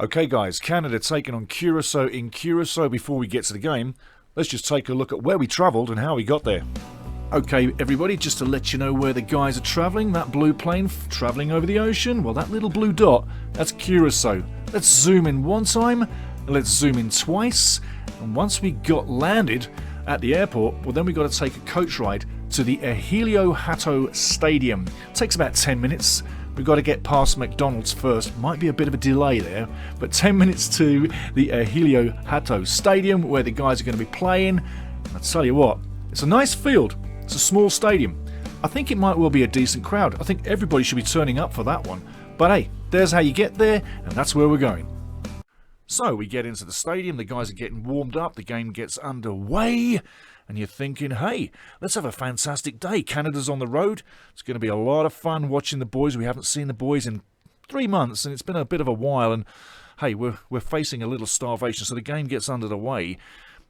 Okay guys, Canada taking on Curacao in Curacao. Before we get to the game, let's just take a look at where we travelled and how we got there. Okay everybody, just to let you know where the guys are travelling, that blue plane travelling over the ocean, well that little blue dot, that's Curacao. Let's zoom in one time, and let's zoom in twice, and once we got landed at the airport, well then we got to take a coach ride to the Helio Hato Stadium. It takes about 10 minutes. We've got to get past McDonald's first. Might be a bit of a delay there, but 10 minutes to the Helio Hato Stadium where the guys are going to be playing. I'll tell you what, it's a nice field. It's a small stadium. I think it might well be a decent crowd. I think everybody should be turning up for that one. But hey, there's how you get there, and that's where we're going. So we get into the stadium, the guys are getting warmed up, the game gets underway, and you're thinking, hey, let's have a fantastic day. Canada's on the road. It's going to be a lot of fun watching the boys. We haven't seen the boys in 3 months, and it's been a bit of a while, and hey, we're facing a little starvation, so the game gets under the way.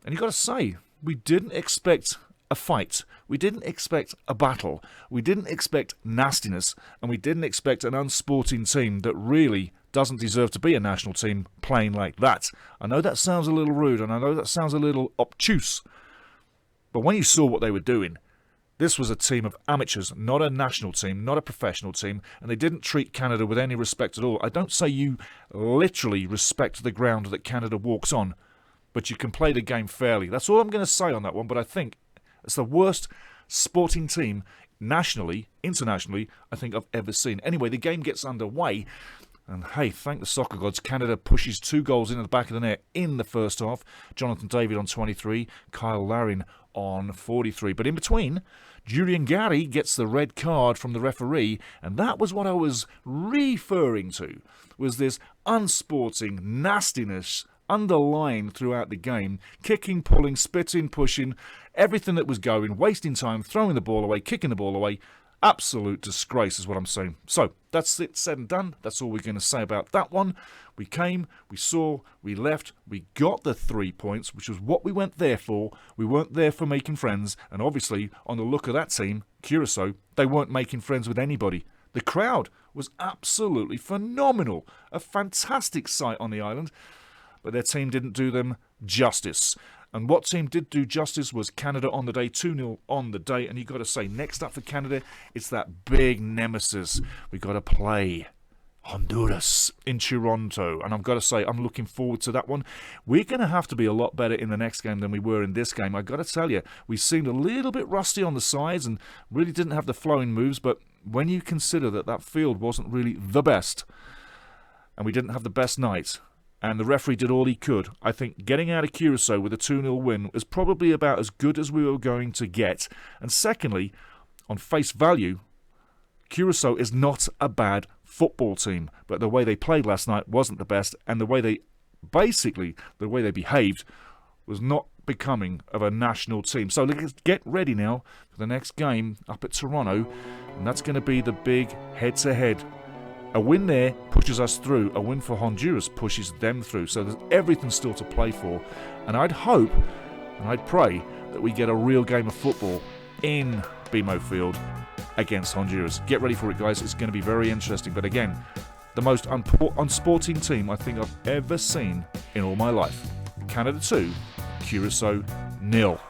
And you've got to say, we didn't expect a fight. We didn't expect a battle. We didn't expect nastiness, and we didn't expect an unsporting team that really doesn't deserve to be a national team playing like that. I know that sounds a little rude, and I know that sounds a little obtuse, but when you saw what they were doing, this was a team of amateurs, not a national team, not a professional team, and they didn't treat Canada with any respect at all. I don't say you literally respect the ground that Canada walks on, but you can play the game fairly. That's all I'm going to say on that one, but I think it's the worst sporting team nationally, internationally, I think I've ever seen. Anyway, the game gets underway. And hey, thank the soccer gods, Canada pushes 2 goals into the back of the net in the first half. Jonathan David on 23, Kyle Larin on 43. But in between, Julian Gary gets the red card from the referee, and that was what I was referring to, was this unsporting nastiness underlying throughout the game. Kicking, pulling, spitting, pushing, everything that was going, wasting time, throwing the ball away, kicking the ball away. Absolute disgrace is what I'm saying. So, that's it said and done. That's all we're going to say about that one. We came, we saw, we left, we got the 3 points, which was what we went there for. We weren't there for making friends, and obviously, on the look of that team, Curacao, they weren't making friends with anybody. The crowd was absolutely phenomenal. A fantastic sight on the island, but their team didn't do them justice. And what team did do justice was Canada on the day, 2-0 on the day. And you've got to say, next up for Canada, it's that big nemesis. We've got to play Honduras in Toronto. And I've got to say, I'm looking forward to that one. We're going to have to be a lot better in the next game than we were in this game. I've got to tell you, we seemed a little bit rusty on the sides and really didn't have the flowing moves. But when you consider that that field wasn't really the best, and we didn't have the best night, and the referee did all he could, I think getting out of Curacao with a 2-0 win was probably about as good as we were going to get. And secondly, on face value, Curacao is not a bad football team, but the way they played last night wasn't the best, and the way they behaved was not becoming of a national team. So let's get ready now for the next game up at Toronto, and that's going to be the big head-to-head. A win there pushes us through. A win for Honduras pushes them through. So there's everything still to play for. And I'd hope and I'd pray that we get a real game of football in BMO Field against Honduras. Get ready for it, guys. It's going to be very interesting. But again, the most unsporting team I think I've ever seen in all my life. Canada 2, Curacao 0.